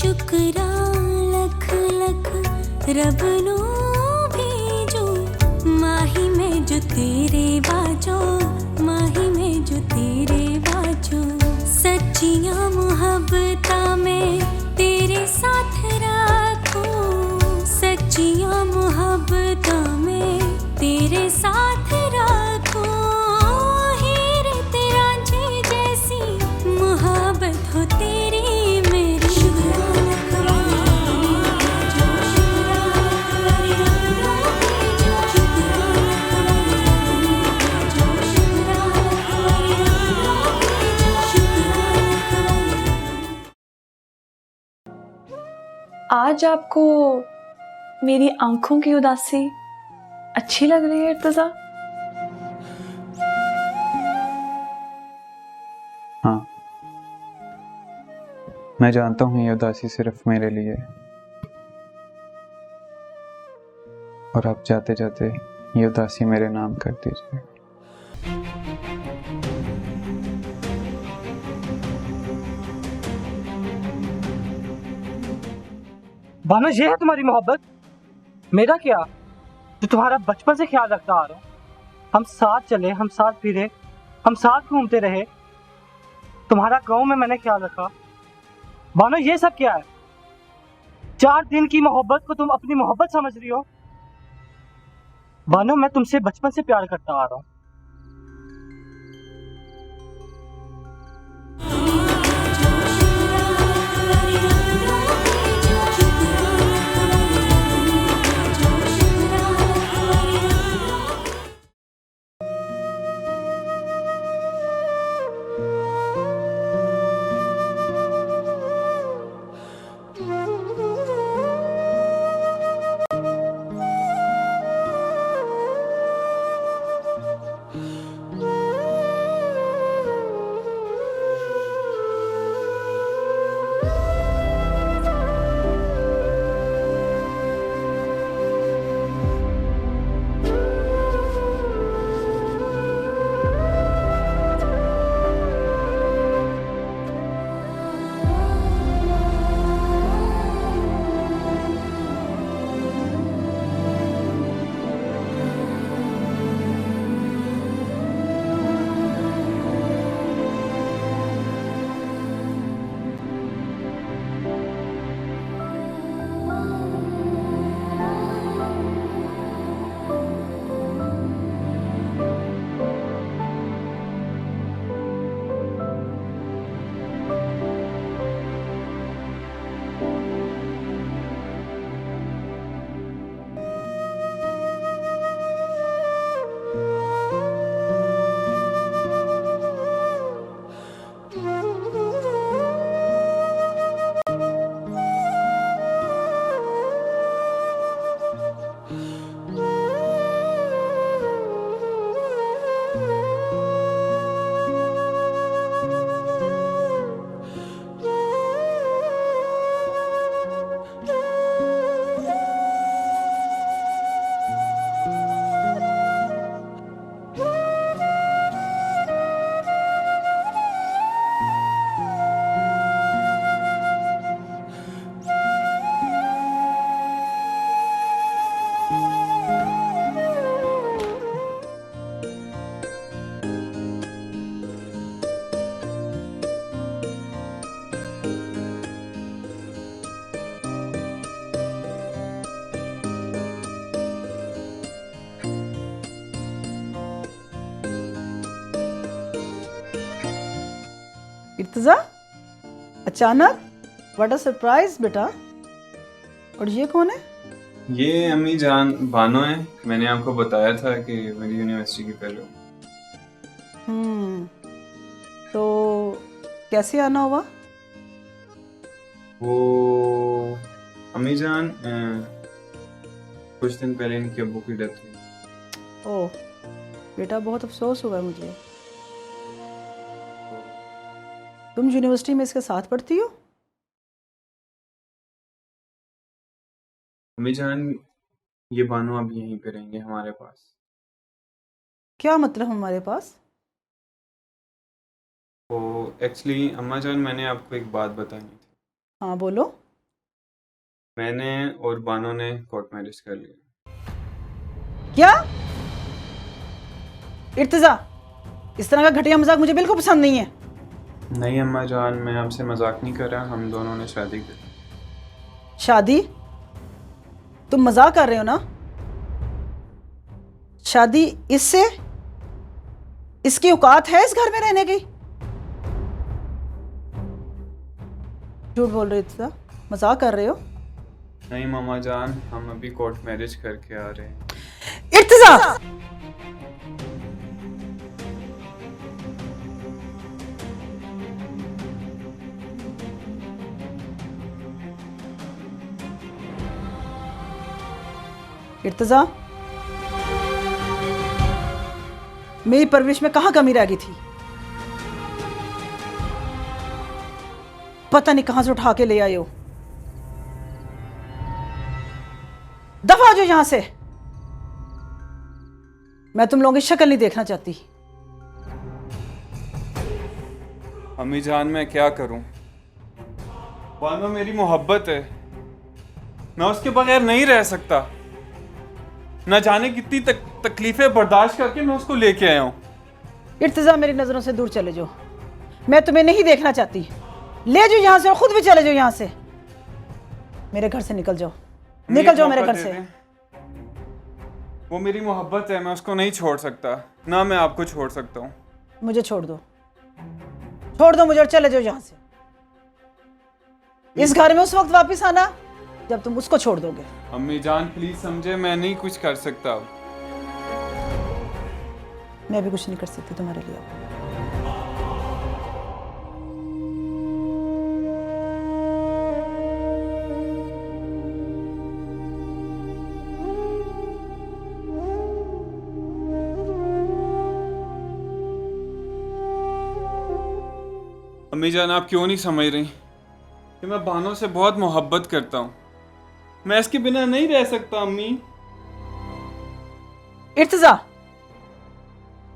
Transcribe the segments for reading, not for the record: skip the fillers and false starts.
शुक्रा लख लख रब नो भेजो, माही में जो तेरे बाजो, माही में जो तेरे बाजो। सच्चियां मुहब्बता में तेरे साथ रखूं, सच्चियां मुहब्बता में तेरे साथ रखूं। हीर तेरा जी जैसी मोहब्बत हो तेरी मेरी। शुक्रा लख जो शुक्रा जो शुक्रा जो शुक्रा आज आपको मेरी आंखों की उदासी अच्छी लग रही है इर्तजा? हाँ, मैं जानता हूँ ये उदासी सिर्फ मेरे लिए है, और अब जाते जाते ये उदासी मेरे नाम कर दीजिए। भानु, ये है तुम्हारी मोहब्बत? मेरा क्या, जो तुम्हारा बचपन से ख्याल रखता आ रहा हूं। हम साथ चले, हम साथ फिरे, हम साथ घूमते रहे, तुम्हारा गांव में मैंने ख्याल रखा। भानु, ये सब क्या है? 4 दिन की मोहब्बत को तुम अपनी मोहब्बत समझ रही हो? भानु, मैं तुमसे बचपन से प्यार करता आ रहा हूं। इर्तजा, अचानक, व्हाट अ सरप्राइज बेटा। और ये कौन है? ये अम्मी जान बानो है। मैंने आपको बताया था कि मेरी यूनिवर्सिटी की फेलो। तो कैसे आना हुआ? वो अम्मी जान कुछ दिन पहले इनके अब्बू की डेथ हुई। ओह बेटा, बहुत अफसोस हुआ मुझे। तुम यूनिवर्सिटी में इसके साथ पढ़ती हो? अम्मी जान, ये बानो अब यहीं पे रहेंगे हमारे पास। क्या मतलब हमारे पास? तो एक्चुअली अम्मा जान, मैंने आपको एक बात बतानी थी। हाँ बोलो। मैंने और बानो ने कोर्ट मैरिज कर लिया। क्या? इर्तिजा, इस तरह का घटिया मजाक मुझे बिल्कुल पसंद नहीं है। नहीं अम्मा जान, मैं आपसे मजाक नहीं कर रहा, हम दोनों ने शादी की। शादी? तुम मजाक कर रहे हो ना? शादी इससे? इसकी औकात है इस घर में रहने की? झूठ बोल रहे हो, मजाक कर रहे हो? नहीं मामा जान, हम अभी कोर्ट मैरिज करके आ रहे हैं। इर्तिजा! इर्तिजा, मेरी परवरिश में कहाँ कमी रह गई थी? पता नहीं कहां से उठा के ले आए हो। दफा हो जाओ यहां से, मैं तुम लोगों की शक्ल नहीं देखना चाहती। अम्मी जान मैं क्या करूं? बानो मेरी मोहब्बत है, मैं उसके बगैर नहीं रह सकता। न जाने कितनी तकलीफें बर्दाश्त करके मैं उसको लेके आया हूं। इर्तिजा, मेरी नजरों से दूर चले जाओ, मैं तुम्हें नहीं देखना चाहती। ले जाओ यहां से और खुद भी चले जाओ यहां से। मेरे घर से निकल जाओ, निकल जाओ मेरे घर से। वो मेरी मोहब्बत है, मैं उसको नहीं छोड़ सकता, ना मैं आपको छोड़ सकता हूँ। मुझे छोड़ दो, छोड़ दो मुझे और चले जाओ यहां से। इस घर में उस वक्त वापस आना जब तुम उसको छोड़ दोगे। अम्मी जान प्लीज समझे, मैं नहीं कुछ कर सकता। मैं भी कुछ नहीं कर सकती तुम्हारे लिए। अम्मी जान आप क्यों नहीं समझ रही कि मैं बानो से बहुत मोहब्बत करता हूँ, मैं इसके बिना नहीं रह सकता। अम्मी इर्तिजा,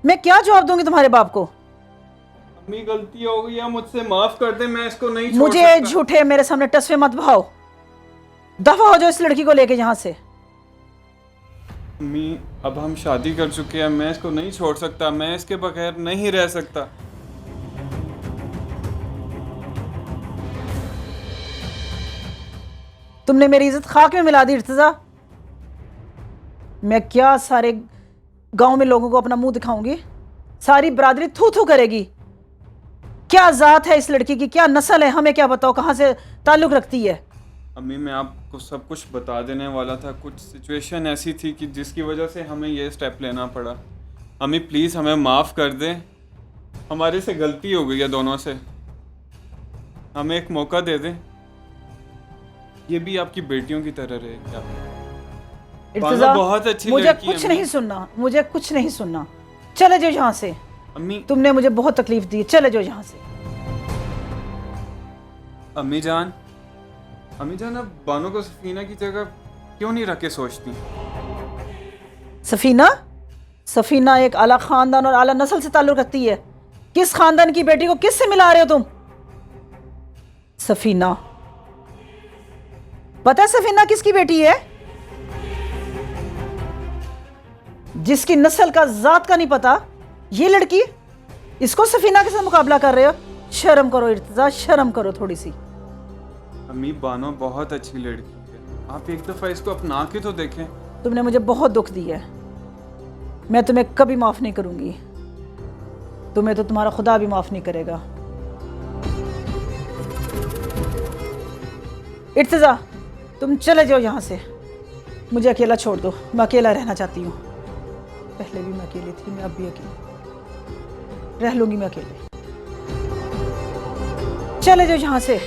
मैं क्या जवाब दूंगी तुम्हारे बाप को? अम्मी गलती हो गई है, मुझसे माफ कर दे, मैं इसको नहीं छोड़ मुझे सकता। झूठे मेरे सामने टसवे मत बहाओ, दफा हो जाओ इस लड़की को लेके यहां से। अम्मी अब हम शादी कर चुके हैं, मैं इसको नहीं छोड़ सकता, मैं इसके बगैर नहीं रह सकता। तुमने मेरी इज्जत खाक में मिला दी इर्तिजा। मैं क्या सारे गांव में लोगों को अपना मुंह दिखाऊंगी? सारी बरादरी थू थू करेगी। क्या जात है इस लड़की की, क्या नस्ल है, हमें क्या बताओ, कहां से ताल्लुक रखती है? अम्मी मैं आपको सब कुछ बता देने वाला था, कुछ सिचुएशन ऐसी थी कि जिसकी वजह से हमें ये स्टेप लेना पड़ा। अम्मी प्लीज़ हमें माफ़ कर दें, हमारे से गलती हो गई है दोनों से, हमें एक मौका दे दें। ये भी आपकी बेटियों की तरह रहेगी। इर्तिजा, बहुत अच्छी मुझे लड़की है कुछ अम्मी। नहीं सुनना, मुझे कुछ नहीं सुनना। चले जाओ यहां से, अम्मी तुमने मुझे बहुत तकलीफ दी, चले जाओ यहां से। अम्मी जान अब बानो को सफीना की जगह क्यों नहीं रख के सोचती? सफीना? सफीना एक आला खानदान और आला नस्ल से ताल्लुक रखती है। किस खानदान की बेटी को किससे मिला रहे हो तुम? सफीना, पता है सफीना किसकी बेटी है? जिसकी नस्ल का जात का नहीं पता, ये लड़की, इसको सफीना के साथ मुकाबला कर रहे हो? शर्म करो इर्तिजा, शर्म करो थोड़ी सी। अम्मी बानो बहुत अच्छी लड़की है, आप एक दफ़ा इसको अपना के तो देखें। तुमने मुझे बहुत दुख दिया है, मैं तुम्हें कभी माफ नहीं करूंगी। तुम्हें तो तुम्हारा खुदा भी माफ नहीं करेगा। इर्तिजा, तुम चले जाओ यहां से, मुझे अकेला छोड़ दो, मैं अकेला रहना चाहती हूँ। पहले भी मैं अकेली थी, मैं अब भी अकेली रह लूंगी, मैं अकेले। चले जाओ यहां से।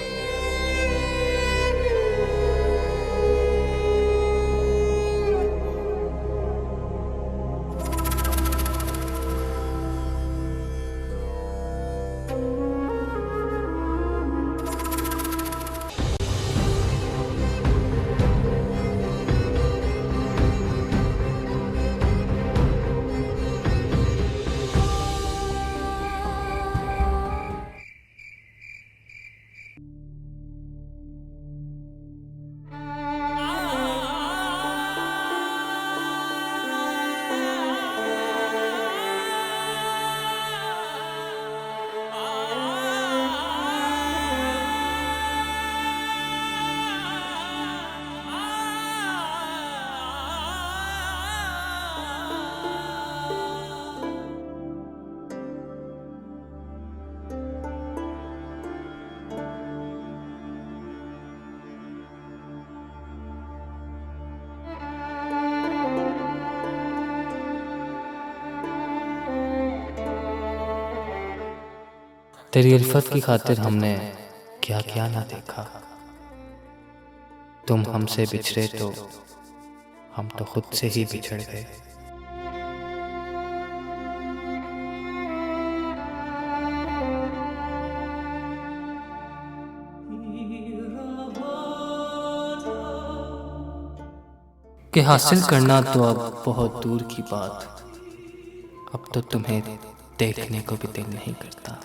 तेरी उल्फत की खातिर हमने क्या क्या ना देखा। तुम हमसे बिछड़े तो हम तो खुद से ही बिछड़ गए। कि हासिल करना तो अब बहुत दूर की बात, अब तो तुम्हें देखने को भी दिल नहीं करता।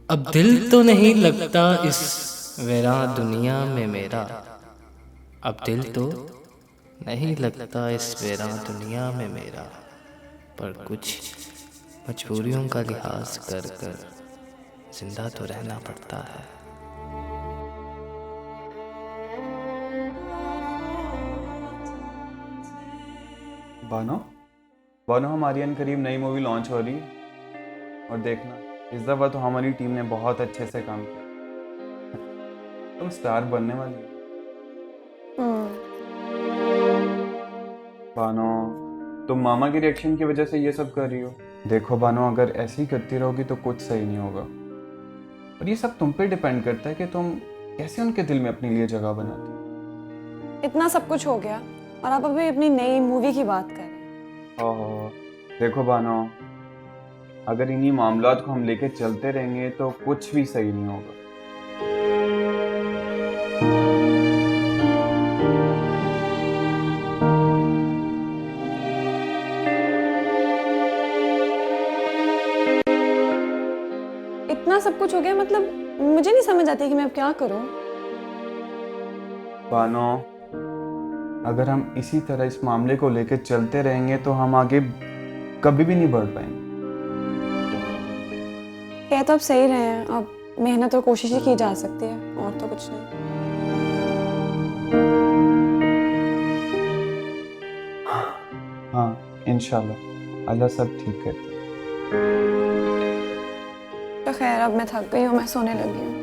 अब दिल तो नहीं लगता इस वीरान दुनिया में मेरा, अब दिल तो नहीं लगता इस वीरान दुनिया में मेरा, पर कुछ मजबूरियों का लिहाज कर कर जिंदा तो रहना पड़ता है। बानो बानो, हमारी अनकरीब नई मूवी लॉन्च हो रही है और देखना, इस दफ़ा तो हमारी टीम ने बहुत अच्छे से काम किया। तुम स्टार बनने वाली हो। बानो, तुम मामा के रिएक्शन की वजह से ये सब कर रही हो। देखो बानो, अगर ऐसे ही करती रहोगी तो कुछ सही नहीं होगा, और ये सब तुम पे डिपेंड करता है कि तुम कैसे उनके दिल में अपने लिए जगह बनाती हो। इतना सब कुछ हो गया और आप अभी अपनी नई मूवी की बात कर रहे हैं। ओहो, देखो बानो, अगर इन्हीं मामलात को हम लेके चलते रहेंगे तो कुछ भी सही नहीं होगा। इतना सब कुछ हो गया, मतलब मुझे नहीं समझ आती कि मैं अब क्या करूं। बानो, अगर हम इसी तरह इस मामले को लेकर चलते रहेंगे तो हम आगे कभी भी नहीं बढ़ पाएंगे। कह तो अब सही रहे हैं, अब मेहनत और कोशिश ही की जा सकती है, और तो कुछ नहीं। हाँ, इंशाल्लाह अल्लाह सब ठीक करता है। तो खैर, अब मैं थक गई हूँ, मैं सोने लगी हूँ।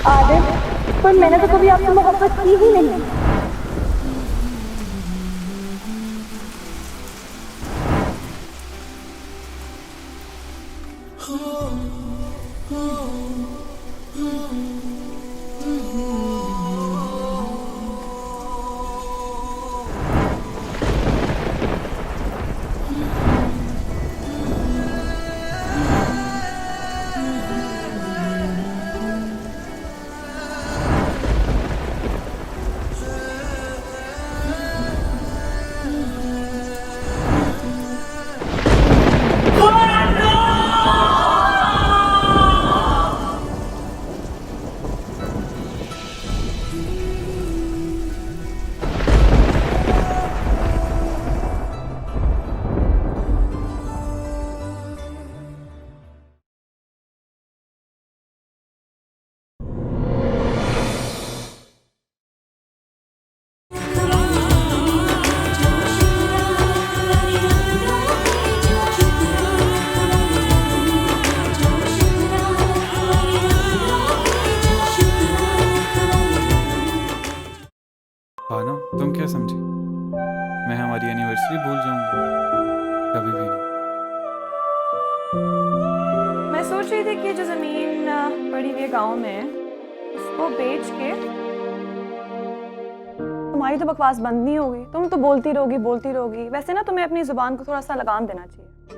आदित्य, पर मैंने तो कभी आपसे मोहब्बत की ही नहीं। बानो, तुम क्या समझी? मैं हमारी एनिवर्सरी भूल जाऊंगा? कभी भी नहीं। मैं सोच रही थी कि जो ज़मीन पड़ी हुई है गांव में, इसको बेच के तुम्हारी तो बकवास बंद नहीं होगी, तुम तो बोलती रहोगी। वैसे ना तुम्हें अपनी जुबान को थोड़ा सा लगाम देना चाहिए।